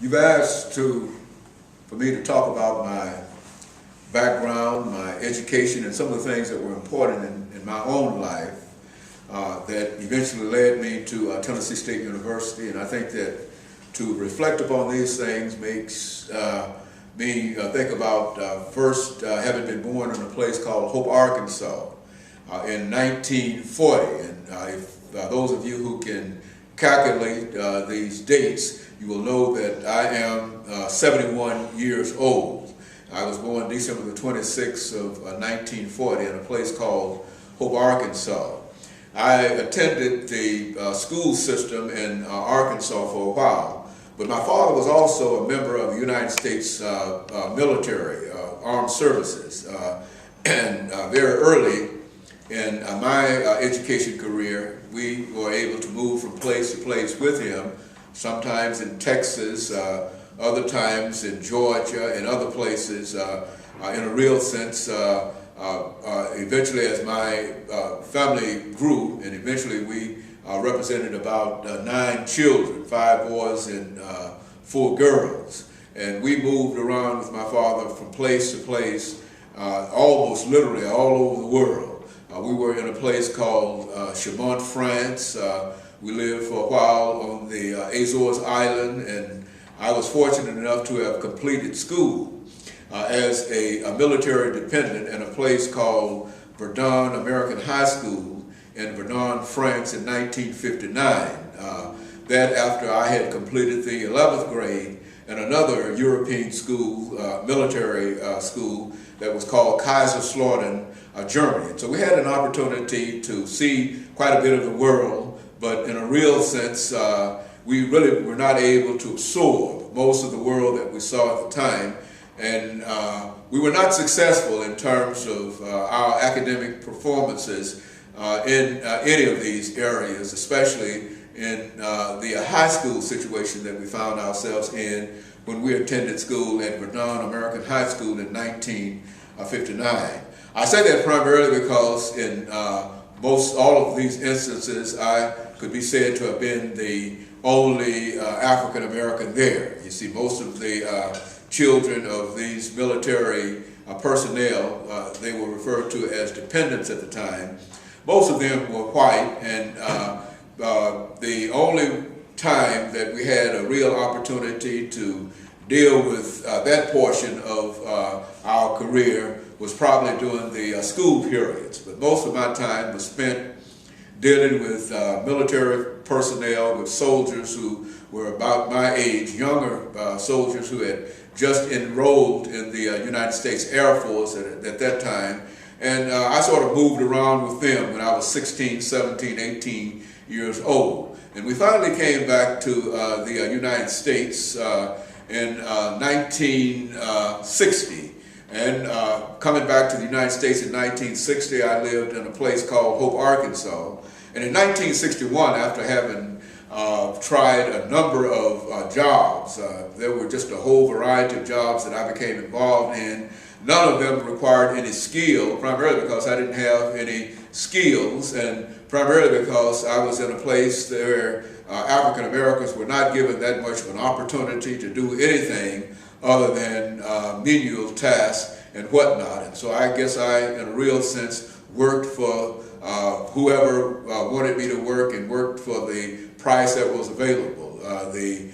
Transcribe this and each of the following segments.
You've asked for me to talk about my background, my education, and some of the things that were important in my own life that eventually led me to Tennessee State University. And I think that to reflect upon these things makes me think about first having been born in a place called Hope, Arkansas in 1940. And if those of you who can calculate these dates, you will know that I am 71 years old. I was born December the 26th of 1940 in a place called Hope, Arkansas. I attended the school system in Arkansas for a while, but my father was also a member of the United States military, armed services, and very early in my education career, we were able to move from place to place with him, sometimes in Texas, other times in Georgia, and other places, in a real sense. Eventually, as my family grew, and eventually we represented about 9 children, 5 boys and 4 girls. And we moved around with my father from place to place, almost literally all over the world. We were in a place called Chaumont, France. We lived for a while on the Azores Island, and I was fortunate enough to have completed school as a military dependent in a place called Verdun American High School in Verdun, France in 1959. That after I had completed the 11th grade in another European school, military school, that was called Kaiserslautern, Germany. And so we had an opportunity to see quite a bit of the world, but in a real sense, we really were not able to absorb most of the world that we saw at the time. And we were not successful in terms of our academic performances in any of these areas, especially in the high school situation that we found ourselves in when we attended school at Verdun American High School in 1959. I say that primarily because in all of these instances, I could be said to have been the only African American there. You see, most of the children of these military personnel, they were referred to as dependents at the time. Most of them were white, and the only time that we had a real opportunity to deal with that portion of our career was probably during the school periods. But most of my time was spent dealing with military personnel, with soldiers who were about my age, younger soldiers who had just enrolled in the United States Air Force at that time. And I sort of moved around with them when I was 16, 17, 18 years old. And we finally came back to the United States in 1960. And coming back to the United States in 1960, I lived in a place called Hope, Arkansas. And in 1961, after having tried a number of jobs, there were just a whole variety of jobs that I became involved in. None of them required any skill, primarily because I didn't have any skills, and primarily because I was in a place where African Americans were not given that much of an opportunity to do anything other than menial tasks and whatnot. And so I guess I, in a real sense, worked for whoever wanted me to work, and worked for the price that was available. The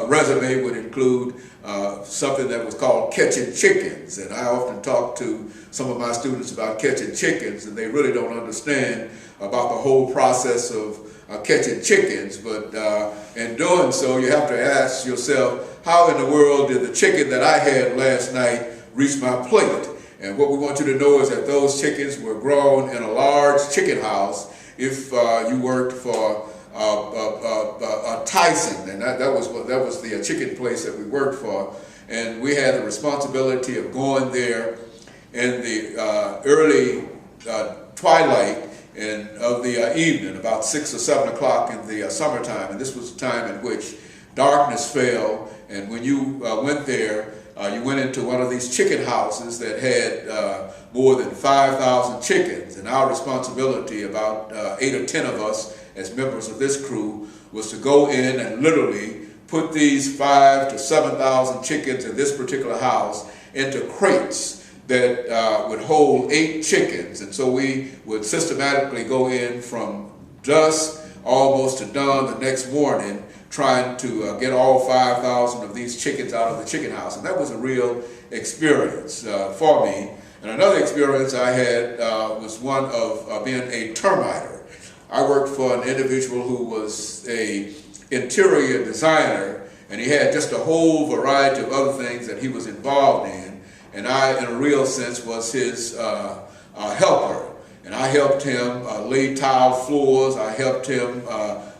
resume would include something that was called catching chickens, and I often talk to some of my students about catching chickens, and they really don't understand about the whole process of catching chickens. But in doing so, you have to ask yourself, how in the world did the chicken that I had last night reach my plate? And what we want you to know is that those chickens were grown in a large chicken house if you worked for Tyson, and that was the chicken place that we worked for. And we had the responsibility of going there in the early twilight and of the evening, about 6 or 7 o'clock in the summertime. And this was the time in which darkness fell, and when you went there, you went into one of these chicken houses that had more than 5,000 chickens, and our responsibility, about 8 or 10 of us as members of this crew, was to go in and literally put these 5,000 to 7,000 chickens in this particular house into crates that would hold 8 chickens. And so we would systematically go in from dusk almost to dawn the next morning trying to get all 5,000 of these chickens out of the chicken house. And that was a real experience for me. And another experience I had was one of being a termiter. I worked for an individual who was an interior designer, and he had just a whole variety of other things that he was involved in. And I, in a real sense, was his helper. And I helped him lay tile floors. I helped him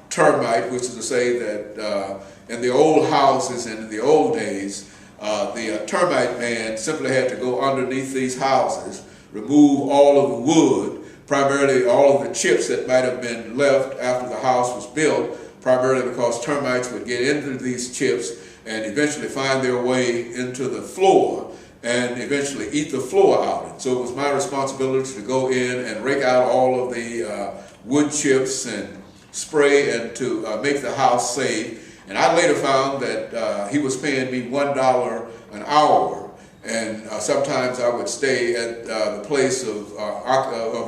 termite, which is to say that in the old houses and in the old days, the termite man simply had to go underneath these houses, remove all of the wood, primarily all of the chips that might have been left after the house was built, primarily because termites would get into these chips and eventually find their way into the floor and eventually eat the floor out. And so it was my responsibility to go in and rake out all of the wood chips and spray and to make the house safe. And I later found that he was paying me $1 an hour, and sometimes I would stay at the place of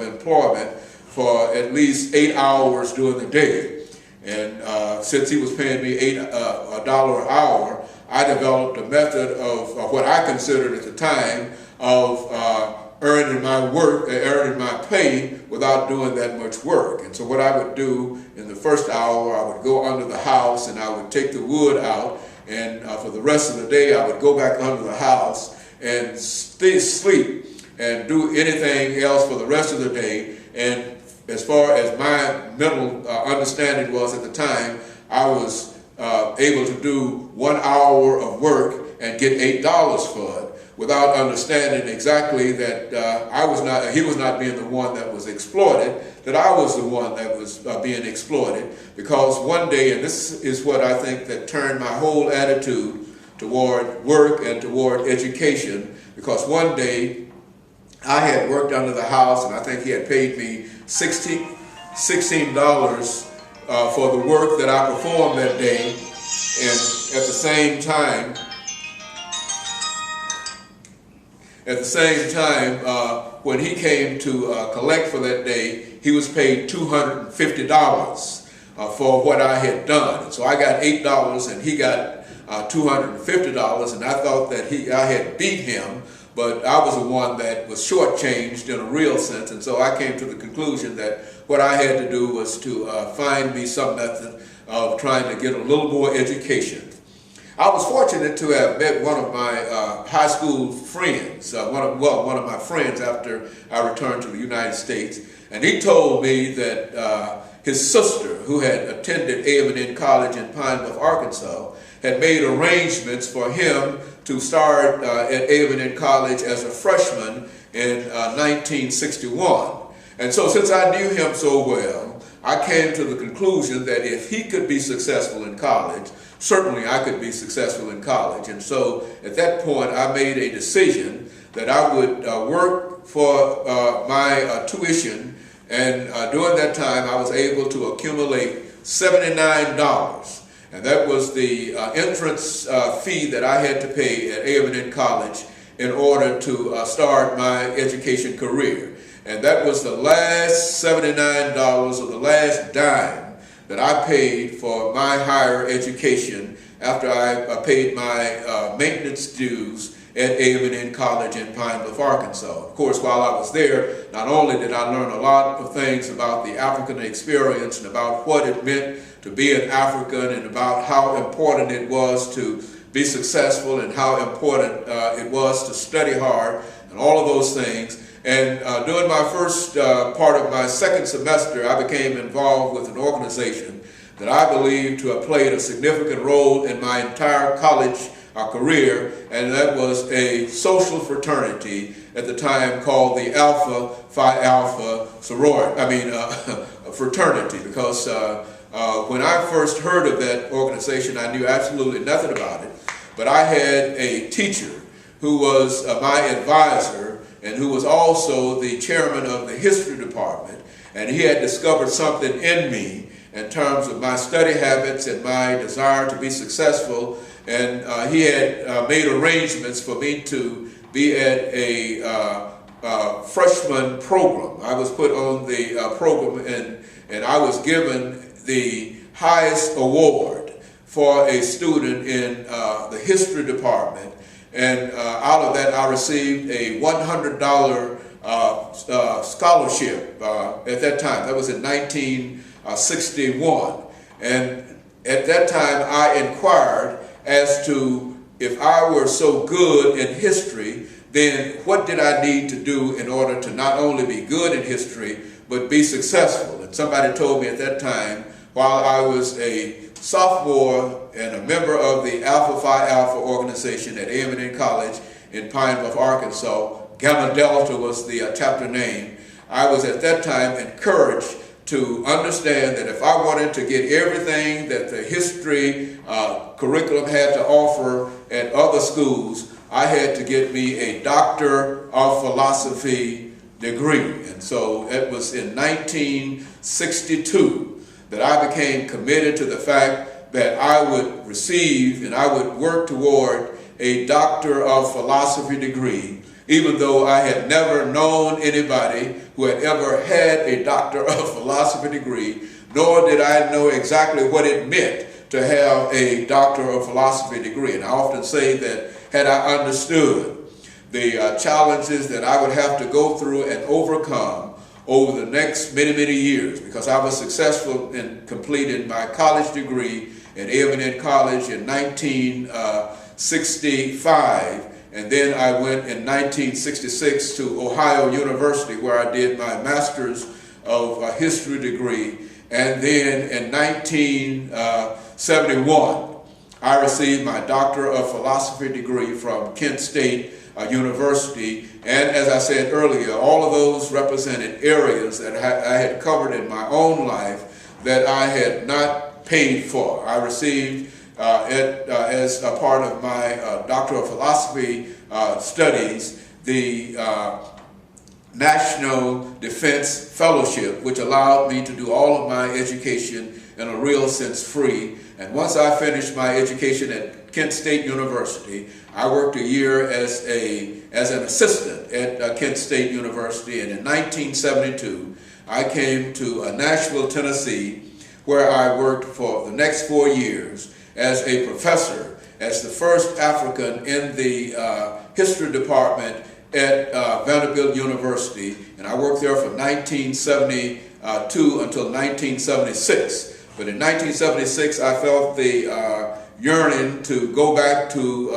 employment for at least 8 hours during the day. And since he was paying me $1 an hour, I developed a method of what I considered at the time of earning my pay without doing that much work. And so what I would do in the first hour, I would go under the house and I would take the wood out, and for the rest of the day I would go back under the house and sleep and do anything else for the rest of the day. And as far as my mental understanding was at the time, I was able to do 1 hour of work and get $8 for it, without understanding exactly that he was not being the one that was exploited, that I was the one that was being exploited. Because one day, and this is what I think that turned my whole attitude toward work and toward education, because one day I had worked under the house, and I think he had paid me $16 for the work that I performed that day. And at the same time, when he came to collect for that day, he was paid $250 for what I had done. And so I got $8 and he got $250, and I thought that I had beat him, but I was the one that was shortchanged in a real sense. And so I came to the conclusion that what I had to do was to find me some method of trying to get a little more education. I was fortunate to have met one of my high school friends, one of my friends after I returned to the United States, and he told me that his sister, who had attended A&M College in Pine Bluff, Arkansas, had made arrangements for him to start at A&M College as a freshman in 1961. And so since I knew him so well, I came to the conclusion that if he could be successful in college, certainly I could be successful in college. And so at that point, I made a decision that I would work for my tuition. And during that time, I was able to accumulate $79. And that was the entrance fee that I had to pay at A&M College in order to start my education career. And that was the last $79 or the last dime that I paid for my higher education after I paid my maintenance dues at A&M College in Pine Bluff, Arkansas. Of course, while I was there, not only did I learn a lot of things about the African experience and about what it meant to be an African and about how important it was to be successful and how important it was to study hard and all of those things. And during my first part of my second semester, I became involved with an organization that I believe to have played a significant role in my entire college career, and that was a social fraternity at the time called the Alpha Phi Alpha fraternity, because when I first heard of that organization, I knew absolutely nothing about it. But I had a teacher who was my advisor and who was also the chairman of the history department, and he had discovered something in me, in terms of my study habits and my desire to be successful. And he had made arrangements for me to be at a freshman program. I was put on the program, and I was given the highest award for a student in the history department. And out of that, I received a $100 scholarship at that time. That was in 1961. And at that time, I inquired as to if I were so good in history, then what did I need to do in order to not only be good in history, but be successful? And somebody told me at that time, while I was a sophomore and a member of the Alpha Phi Alpha organization at A&M College in Pine Bluff, Arkansas, Gamma Delta was the chapter name, I was at that time encouraged to understand that if I wanted to get everything that the history curriculum had to offer at other schools, I had to get me a Doctor of Philosophy degree. And so it was in 1962 that I became committed to the fact that I would receive and I would work toward a Doctor of Philosophy degree, even though I had never known anybody who had ever had a Doctor of Philosophy degree, nor did I know exactly what it meant to have a Doctor of Philosophy degree. And I often say that had I understood the challenges that I would have to go through and overcome over the next many, many years, because I was successful in completing my college degree at A&M College in 1965, and then I went in 1966 to Ohio University, where I did my Master's of History degree, and then in 1971, I received my Doctor of Philosophy degree from Kent State University. And as I said earlier, all of those represented areas that I had covered in my own life that I had not paid for. I received as a part of my Doctor of Philosophy studies the National Defense Fellowship, which allowed me to do all of my education in a real sense free. And once I finished my education at Kent State University, I worked a year as an assistant at Kent State University, and in 1972 I came to Nashville, Tennessee, where I worked for the next 4 years as a professor, as the first African in the history department at Vanderbilt University, and I worked there from 1972 until 1976. But in 1976, I felt the yearning to go back to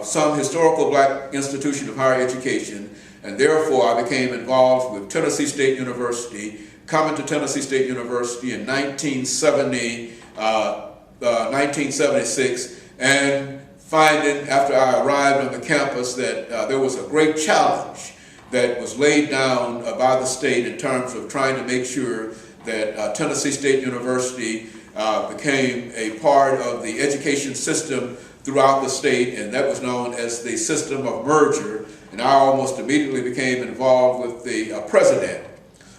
some historical black institution of higher education, and therefore I became involved with Tennessee State University, coming to Tennessee State University in 1976, and finding after I arrived on the campus that there was a great challenge that was laid down by the state in terms of trying to make sure that Tennessee State University became a part of the education system throughout the state, and that was known as the system of merger. And I almost immediately became involved with the president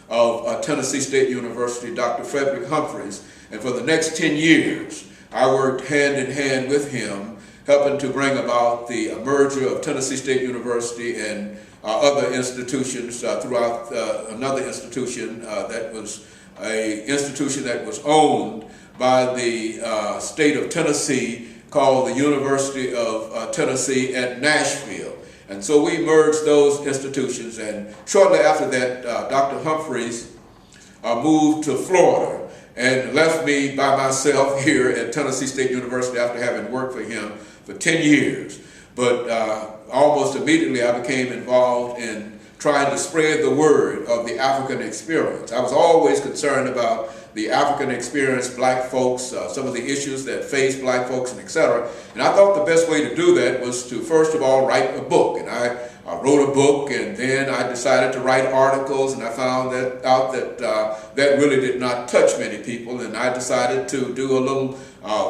of Tennessee State University, Dr. Frederick Humphreys, and for the next 10 years I worked hand in hand with him, helping to bring about the merger of Tennessee State University and other institutions throughout another institution that was an institution that was owned by the state of Tennessee, called the University of Tennessee at Nashville. And so we merged those institutions, and shortly after that, Dr. Humphreys moved to Florida and left me by myself here at Tennessee State University after having worked for him for 10 years. But almost immediately I became involved in trying to spread the word of the African experience. I was always concerned about the African experience, black folks, some of the issues that face black folks, and etc. And I thought the best way to do that was to first of all write a book. And I wrote a book, and then I decided to write articles, and I found out that that really did not touch many people, and I decided to do a little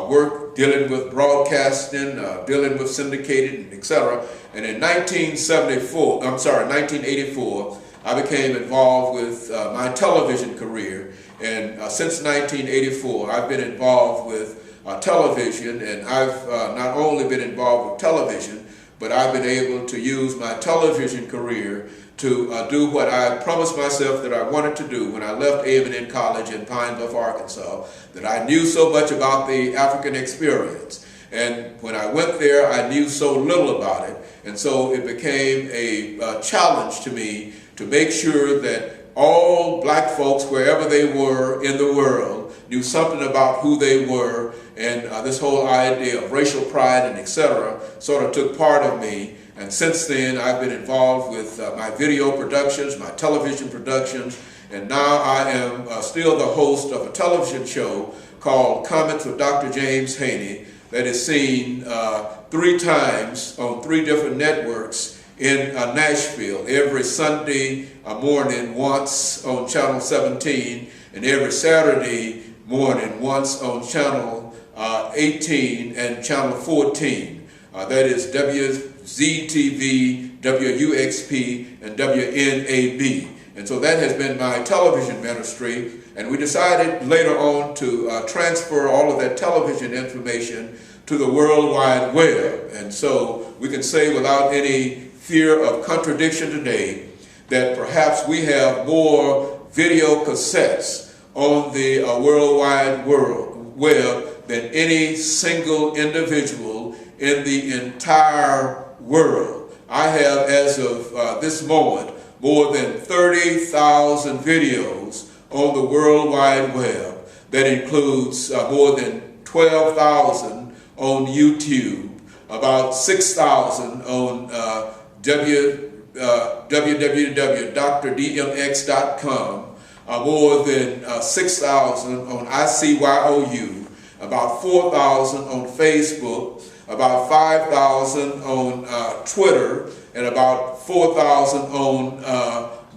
work dealing with broadcasting, dealing with syndicated, etc. And in 1984, I became involved with my television career. And since 1984, I've been involved with television, and I've not only been involved with television, but I've been able to use my television career to do what I promised myself that I wanted to do when I left A&M College in Pine Bluff, Arkansas, that I knew so much about the African experience. And when I went there, I knew so little about it. And so it became a challenge to me to make sure that all black folks, wherever they were in the world, knew something about who they were, and this whole idea of racial pride and etc. sort of took part of me. And since then, I've been involved with my video productions, my television productions, and now I am still the host of a television show called Comments with Dr. James Haney that is seen 3 times on 3 different networks in Nashville, every Sunday morning once on Channel 17, and every Saturday morning once on Channel 18 and Channel 14. That is WZTV, WUXP, and WNAB. And so that has been my television ministry, and we decided later on to transfer all of that television information to the World Wide Web. And so we can say without any fear of contradiction today that perhaps we have more video cassettes on the World Wide Web than any single individual in the entire world. I have, as of this moment, more than 30,000 videos on the World Wide Web. That includes more than 12,000 on YouTube, about 6,000 on www.drdmx.com, more than 6,000 on ICYOU, about 4,000 on Facebook, about 5,000 on Twitter, and about 4,000 on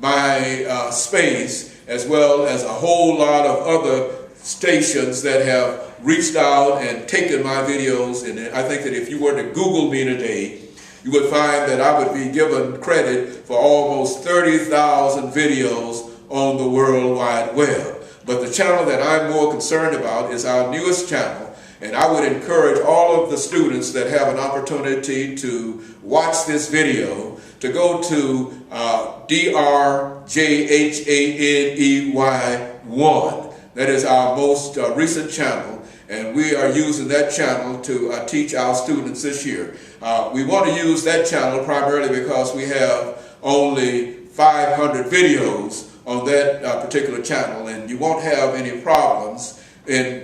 MySpace, as well as a whole lot of other stations that have reached out and taken my videos. And I think that if you were to Google me today, you would find that I would be given credit for almost 30,000 videos on the World Wide Web. But the channel that I'm more concerned about is our newest channel, and I would encourage all of the students that have an opportunity to watch this video to go to drjhaney1. That is our most recent channel, and we are using that channel to teach our students this year. We want to use that channel primarily because we have only 500 videos on that particular channel, and you won't have any problems in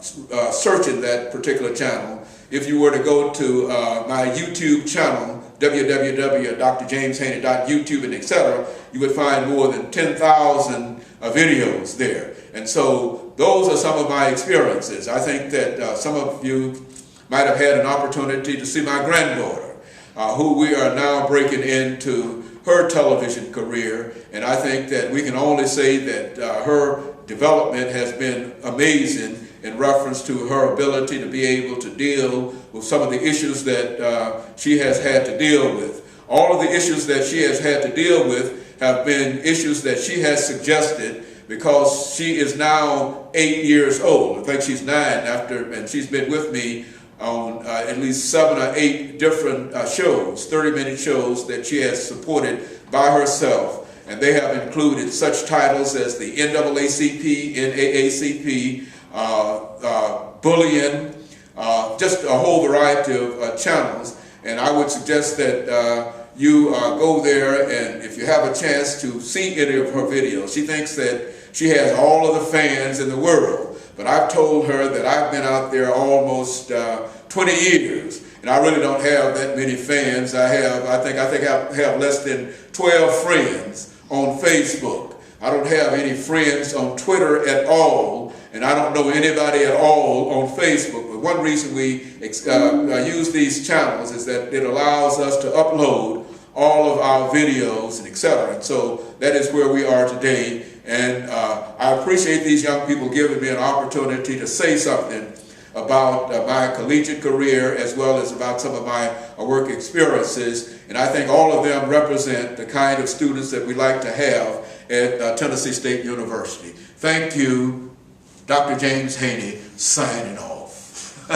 searching that particular channel. If you were to go to my YouTube channel, www.drjameshaney.youtube and etc., you would find more than 10,000 videos there. And so those are some of my experiences. I think that some of you might have had an opportunity to see my granddaughter, who we are now breaking into her television career, and I think that we can only say that her development has been amazing in reference to her ability to be able to deal with some of the issues that she has had to deal with. All of the issues that she has had to deal with have been issues that she has suggested, because she is now 8 years old. I think she's 9 after, and she's been with me on at least 7 or 8 different shows, 30-minute shows that she has supported by herself. And they have included such titles as the NAACP, NAACP, Bullying, just a whole variety of channels. And I would suggest that you go there, and if you have a chance to see any of her videos. She thinks that she has all of the fans in the world, but I've told her that I've been out there almost 20 years, and I really don't have that many fans. I think I have less than 12 friends on Facebook. I don't have any friends on Twitter at all, and I don't know anybody at all on Facebook. But one reason we use these channels is that it allows us to upload all of our videos and etc. And so that is where we are today. And I appreciate these young people giving me an opportunity to say something about my collegiate career as well as about some of my work experiences, and I think all of them represent the kind of students that we like to have at Tennessee State University. Thank you, Dr. James Haney, signing off.